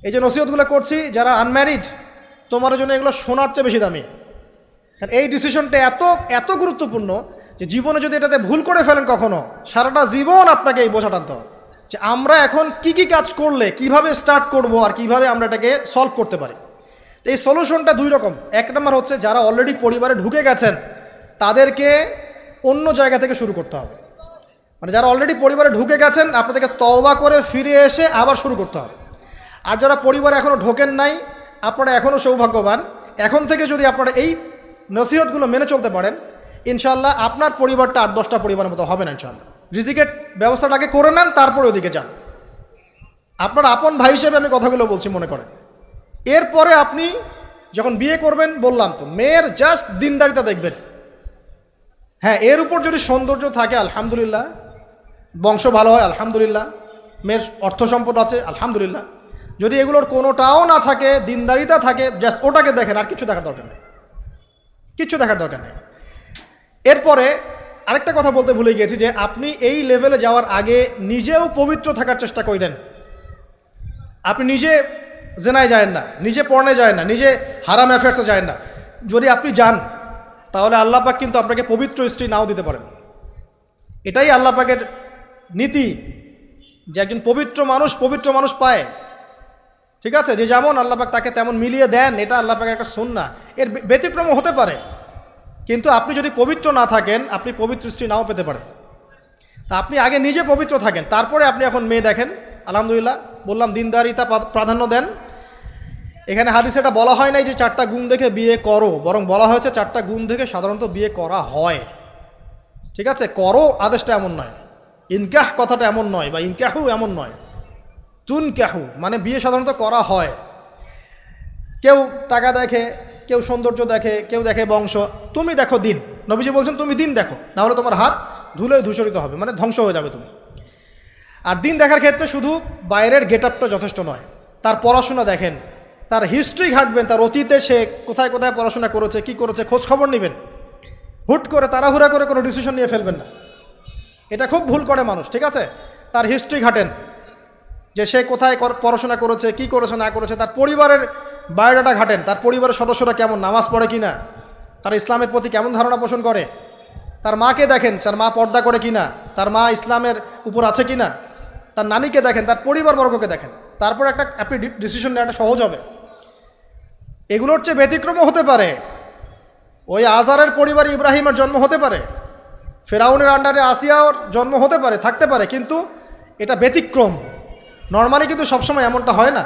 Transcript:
এই যে নসিহতগুলো করছি, যারা আনম্যারিড, তোমার জন্য এগুলো শোনার চেয়ে বেশি দামি। কারণ এই ডিসিশনটা এত এত গুরুত্বপূর্ণ যে জীবনে যদি এটাতে ভুল করে ফেলেন কখনো, সারাটা জীবন আপনাকে এই বোঝা টানতে হবে যে আমরা এখন কি কি কাজ করলে কিভাবে স্টার্ট করব আর কিভাবে আমরা এটাকে সলভ করতে পারি। তো এই সলিউশনটা দুই রকম। এক নম্বর হচ্ছে যারা অলরেডি পরিবারে ঢুকে গেছেন তাদেরকে অন্য জায়গা থেকে শুরু করতে হবে। মানে যারা অলরেডি পরিবারে ঢুকে গেছেন আপনাদেরকে তওবা করে ফিরে এসে আবার শুরু করতে হবে। আর যারা পরিবারে এখনও ঢোকেন নাই, আপনারা এখনও সৌভাগ্যবান। এখন থেকে যদি আপনারা এই নসিহতগুলো মেনে চলতে পারেন, ইনশাল্লাহ আপনার পরিবারটা 8-10টা পরিবারের মতো হবে না ইনশাল্লাহ। রিজিকের ব্যবস্থাটাকে করে নেন, তারপরে ওদিকে যান। আপনার আপন ভাই হিসেবে আমি কথাগুলো বলছি, মনে করেন। এরপরে আপনি যখন বিয়ে করবেন, বললাম তো, মেয়ের জাস্ট দিনদারিতা দেখবেন। হ্যাঁ, এর উপর যদি সৌন্দর্য থাকে আলহামদুলিল্লাহ, বংশ ভালো হয় আলহামদুলিল্লাহ, মেয়ের অর্থ সম্পদ আছে আলহামদুলিল্লাহ। যদি এগুলোর কোনোটাও না থাকে, দিনদারিতা থাকে, জাস্ট ওটাকে দেখেন, আর কিছু দেখার দরকার নেই, কিচ্ছু দেখার দরকার নেই। এরপরে আরেকটা কথা বলতে ভুলে গিয়েছি যে আপনি এই লেভেলে যাওয়ার আগে নিজেও পবিত্র থাকার চেষ্টা করেন। আপনি নিজে জেনায় যায় না, নিজে পর্নে যায় না, নিজে হারাম অ্যাফেয়ার্সে যায় না। যদি আপনি যান তাহলে আল্লাহ পাক কিন্তু আপনাকে পবিত্র স্ত্রী নাও দিতে পারেন। এটাই আল্লাহ পাকের নীতি যে একজন পবিত্র মানুষ পায়। ঠিক আছে, যে যেমন আল্লাহ পাক তাকে তেমন মিলিয়ে দেন, এটা আল্লাহ পাকের একটা সুন্নাহ। এর ব্যতিক্রমও হতে পারে, কিন্তু আপনি যদি পবিত্র না থাকেন আপনি পবিত্র স্ত্রী নাও পেতে পারেন। তা আপনি আগে নিজে পবিত্র থাকেন, তারপরে আপনি এখন মেয়ে দেখেন। আলহামদুলিল্লাহ, বললাম দিনদারিতা প্রাধান্য দেন। এখানে হাদিসে এটা বলা হয় নাই যে 4টা গুণ দেখে বিয়ে করো, বরং বলা হয়েছে 4টা গুণ দেখে সাধারণত বিয়ে করা হয়। ঠিক আছে, করো আদেশটা এমন নয়, ইনকাহ কথাটা এমন নয়, বা ইনকাহু এমন নয়, তুনকাহু মানে বিয়ে সাধারণত করা হয়। কেউ টাকা দেখে, কেউ সৌন্দর্য দেখে, কেউ দেখে বংশ। তুমি দেখো দিন। নবীজি বলছেন তুমি দিন দেখো, না হলে তোমার হাত ধুলোয় ধূসরিত হবে, মানে ধ্বংস হয়ে যাবে তুমি। আর দিন দেখার ক্ষেত্রে শুধু বাইরের গেট আপটা যথেষ্ট নয়, তার পড়াশোনা দেখেন, তার হিস্ট্রি ঘাটবেন, তার অতীতে সে কোথায় কোথায় পড়াশোনা করেছে, কি করেছে, খোঁজ খবর নেবেন। হুট করে তাড়াহুড়া করে কোনো ডিসিশন নিয়ে ফেলবেন না, এটা খুব ভুল করে মানুষ। ঠিক আছে, তার হিস্ট্রি ঘাটেন যে সে কোথায় পড়াশোনা করেছে, কি করেছে না করেছে। তার পরিবারের বায়োডাটা ঘাটেন, তার পরিবারের সদস্যরা কেমন, নামাজ পড়ে কি না, তার ইসলামের প্রতি কেমন ধারণা পোষণ করে। তার মাকে দেখেন, তার মা পর্দা করে কি না, তার মা ইসলামের উপর আছে কি না। তার নানিকে দেখেন, তার পরিবারবর্গকে দেখেন, তারপর আপনি ডিসিশন নেওয়াটা সহজ হবে। এগুলোর চেয়ে ব্যতিক্রমও হতে পারে। ওই আজারের পরিবারে ইব্রাহিমের জন্ম হতে পারে, ফেরাউনের আন্ডারে আসিয়ার জন্ম হতে পারে, থাকতে পারে, কিন্তু এটা ব্যতিক্রম। নর্মালি কিন্তু সবসময় এমনটা হয় না।